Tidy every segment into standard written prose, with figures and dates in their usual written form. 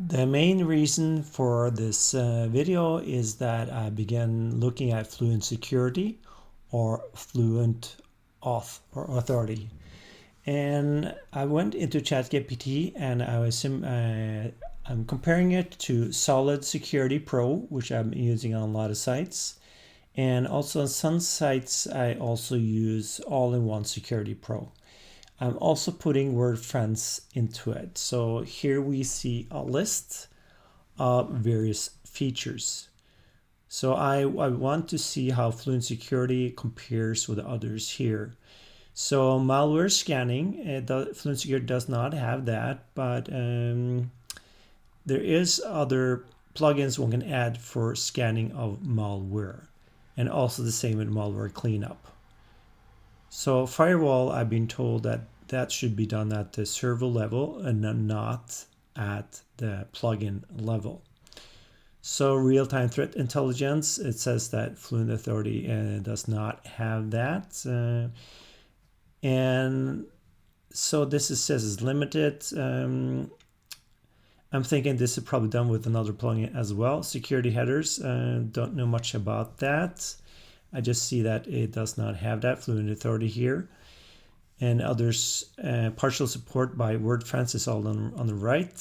The main reason for this video is that I began looking at Fluent Security or FluentAuth or Authority. And I went into ChatGPT and I'm comparing it to Solid Security Pro, which I'm using on a lot of sites. And also on some sites, I also use All-in-One Security Pro. I'm also putting WordPress into it. So here we see a list of various features. So I want to see how Fluent Security compares with others here. So malware scanning, Fluent Security does not have that, but there is other plugins one can add for scanning of malware, and also the same with malware cleanup. So firewall, I've been told that that should be done at the server level and not at the plugin level. So real-time threat intelligence, it says that Fluent Authority does not have that. And so this says is limited. I'm thinking this is probably done with another plugin as well. Security headers, don't know much about that. I just see that it does not have that Fluent Authority here. And others, partial support by WordPress is all on the right.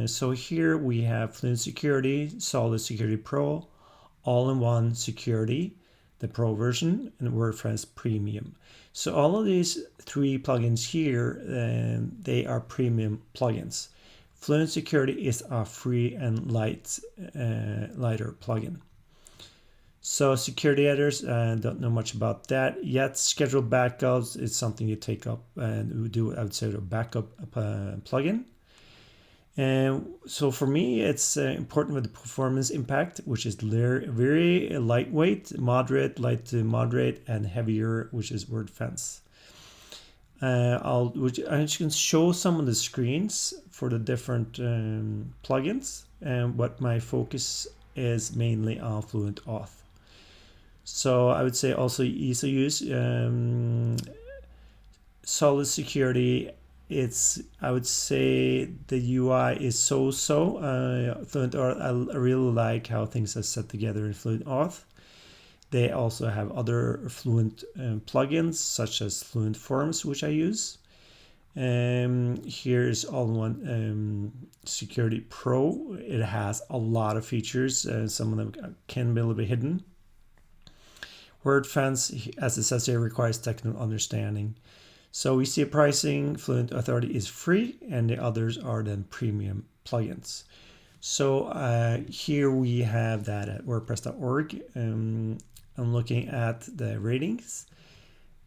So here we have Fluent Security, Solid Security Pro, All-in-One Security, the Pro version, and WordPress Premium. So all of these three plugins here, they are premium plugins. Fluent Security is a free and lighter plugin. So security editors, don't know much about that yet. Scheduled backups is something you take up and do, I would say, a backup plugin. And so for me, it's important with the performance impact, which is very lightweight, moderate, light to moderate, and heavier, which is WordFence. I just can show some of the screens for the different plugins, and what my focus is mainly on FluentAuth. So I would say also easy use. Solid Security, I would say the UI is so-so. FluentAuth, I really like how things are set together in FluentAuth. They also have other Fluent plugins such as Fluent Forms, which I use. Here is All-in-One Security Pro. It has a lot of features. Some of them can be a little bit hidden. WordFence, as it says here, requires technical understanding. So we see pricing. Fluent Authority is free, and the others are then premium plugins. So here we have that at WordPress.org. I'm looking at the ratings.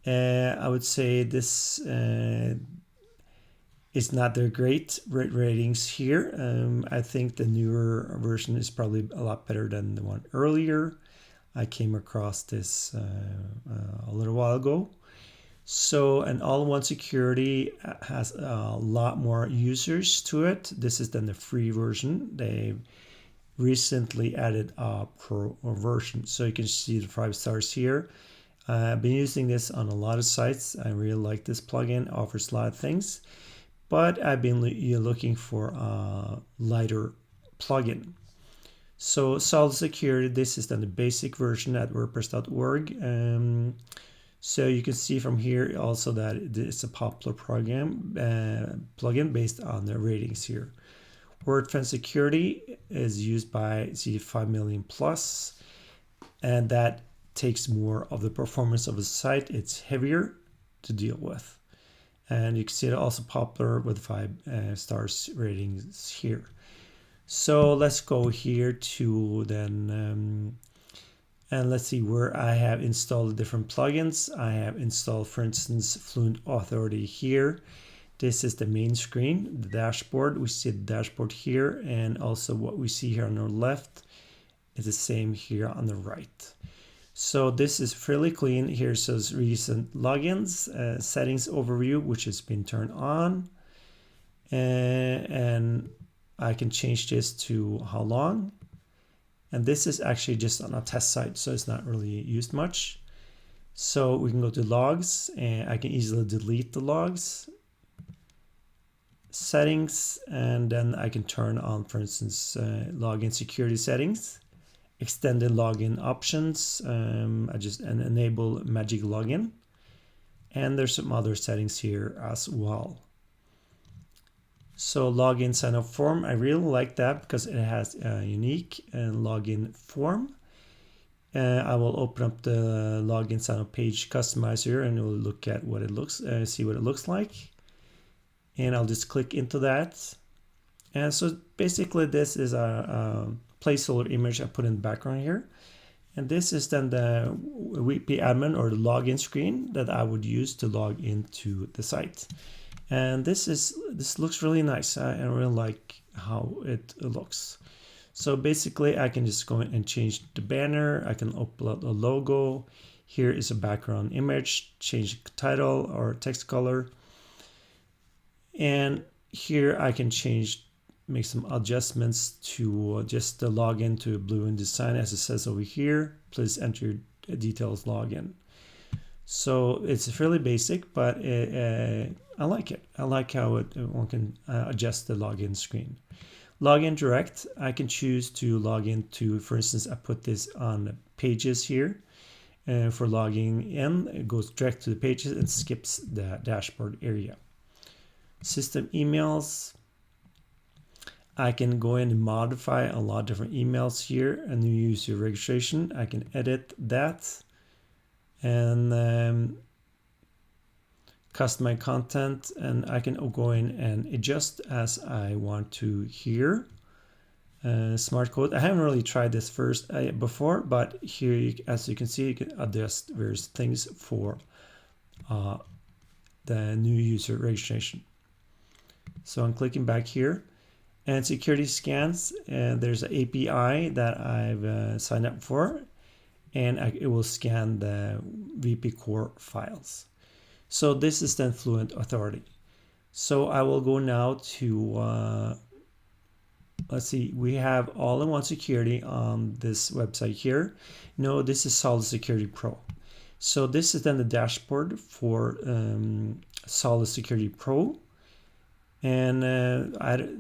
I would say this is not their great ratings here. I think the newer version is probably a lot better than the one earlier. I came across this a little while ago. So an all-in-one security has a lot more users to it. This is then the free version. They recently added a pro version. So you can see the 5 stars here. I've been using this on a lot of sites. I really like this plugin, offers a lot of things. But I've been looking for a lighter plugin. So Solid Security, this is then the basic version at WordPress.org. So you can see from here also that it's a popular plugin based on the ratings here. WordPress Security is used by 5 million plus, and that takes more of the performance of the site. It's heavier to deal with. And you can see it also popular with 5 stars ratings here. So let's go here to then, and let's see where I have installed different plugins. I have installed, for instance, Fluent Authority here. This is the main screen, the dashboard. We see the dashboard here, and also what we see here on the left is the same here on the right. So this is fairly clean. Here says recent logins, settings overview, which has been turned on, and I can change this to how long. And this is actually just on a test site, so it's not really used much. So we can go to logs, and I can easily delete the logs. settings, and then I can turn on, for instance, login security settings, extended login options. I just enable magic login, and there's some other settings here as well. So login sign up form, I really like that because it has a unique login form. I will open up the login sign up page customizer and we'll look at what it looks, see what it looks like. And I'll just click into that. And so basically this is a placeholder image I put in the background here. And this is then the WP admin or the login screen that I would use to log into the site. And this looks really nice. I really like how it looks. So basically I can just go in and change the banner. I can upload a logo. Here is a background image, change the title or text color. And here I can make some adjustments to just the login to blue and design as it says over here. Please enter your details login. So it's fairly basic, but I like it. I like how one can adjust the login screen. Login direct, I can choose to log into, for instance, I put this on pages here. For logging in, it goes direct to the pages and skips the dashboard area. System emails, I can go in and modify a lot of different emails here. A new user registration, I can edit that and customize content, and I can go in and adjust as I want to here. Smart code, I haven't really tried this before, but here, as you can see, you can adjust various things for the new user registration. So I'm clicking back here, and security scans, and there's an API that I've signed up for, and it will scan the VP Core files. So this is then Fluent Authority. So I will go now to, let's see, we have all-in-one security on this website here. No, this is Solid Security Pro. So this is then the dashboard for Solid Security Pro. And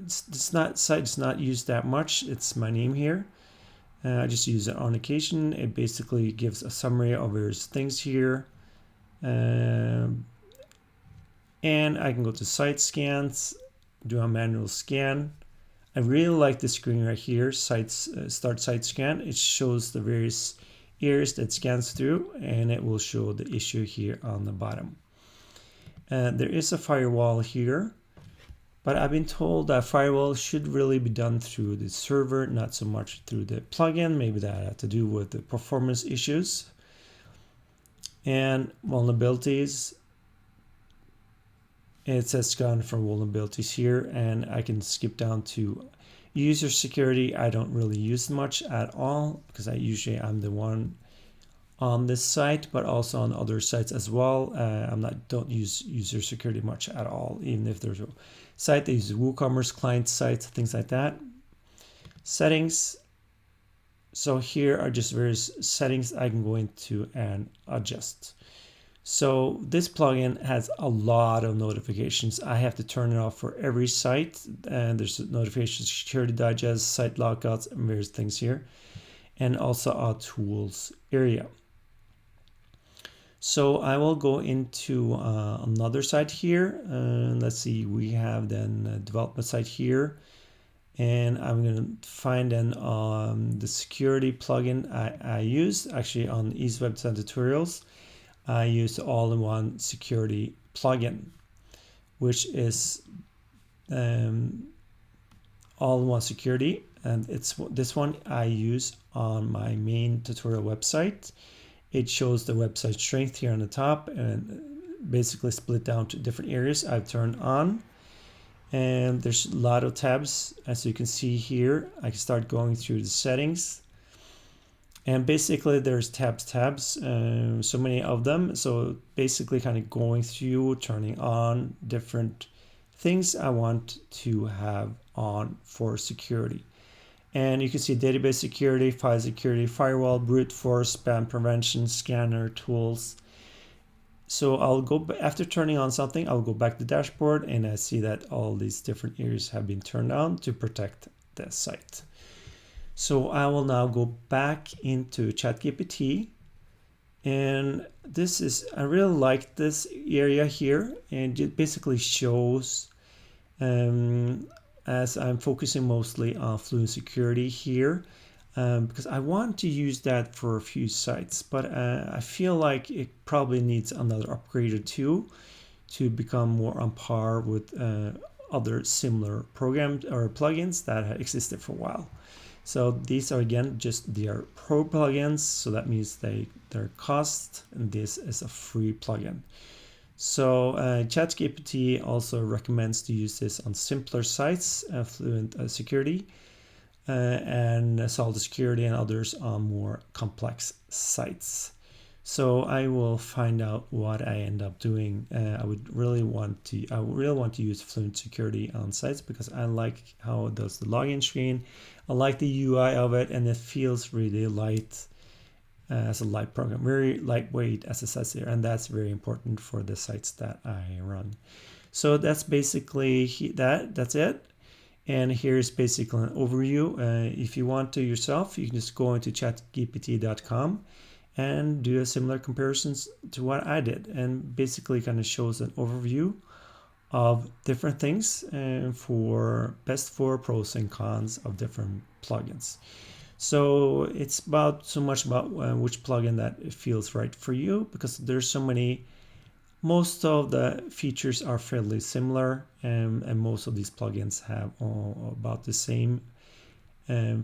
site's not used that much. It's my name here. I just use it on occasion. It basically gives a summary of various things here. And I can go to site scans, do a manual scan. I really like this screen right here, start site scan. It shows the various areas that scans through, and it will show the issue here on the bottom. There is a firewall here. But I've been told that firewall should really be done through the server, not so much through the plugin. Maybe that had to do with the performance issues. And vulnerabilities. It says scan for vulnerabilities here, and I can skip down to user security. I don't really use much at all because I'm the one on this site, but also on other sites as well. Don't use user security much at all, even if there's a site that uses WooCommerce client sites, things like that. Settings. So here are just various settings I can go into and adjust. So this plugin has a lot of notifications. I have to turn it off for every site, and there's notifications, security digest, site lockouts, and various things here, and also our tools area. So I will go into another site here. Let's see, we have then a development site here, and I'm going to find then the security plugin I use. Actually, on Ease Web Design Tutorials, I use the all-in-one security plugin, which is all-in-one security, and it's this one I use on my main tutorial website. It shows the website strength here on the top and basically split down to different areas I've turned on. And there's a lot of tabs, as you can see here. I can start going through the settings. And basically there's tabs, so many of them. So basically kind of going through, turning on different things I want to have on for security. And you can see database security, file security, firewall, brute force, spam prevention, scanner, tools. So I'll go, after turning on something, I'll go back to the dashboard and I see that all these different areas have been turned on to protect the site. So I will now go back into ChatGPT, and this is, I really like this area here, and it basically shows, as I'm focusing mostly on Fluent Security here, because I want to use that for a few sites, but I feel like it probably needs another upgrade or two to become more on par with other similar programs or plugins that have existed for a while. So these are, again, just their pro plugins, so that means their cost, and this is a free plugin. So ChatGPT also recommends to use this on simpler sites, Fluent Security, and Solid Security, and others on more complex sites. So I will find out what I end up doing. I really want to use Fluent Security on sites because I like how it does the login screen. I like the UI of it, and it feels really light as a light program, very lightweight, as it says here, and that's very important for the sites that I run. So that's basically that's it. And here's basically an overview. If you want to yourself, you can just go into chatgpt.com and do a similar comparisons to what I did, and basically kind of shows an overview of different things for best for pros and cons of different plugins. So it's about so much about which plugin that feels right for you, because there's so many. Most of the features are fairly similar, and most of these plugins have about the same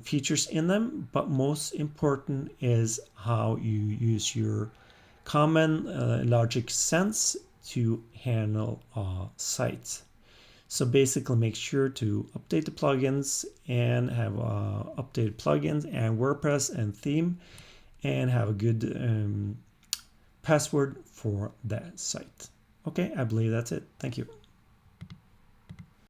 features in them, but most important is how you use your common logic sense to handle sites. So basically make sure to update the plugins and have updated plugins and WordPress and theme, and have a good password for that site. Okay, I believe that's it. Thank you.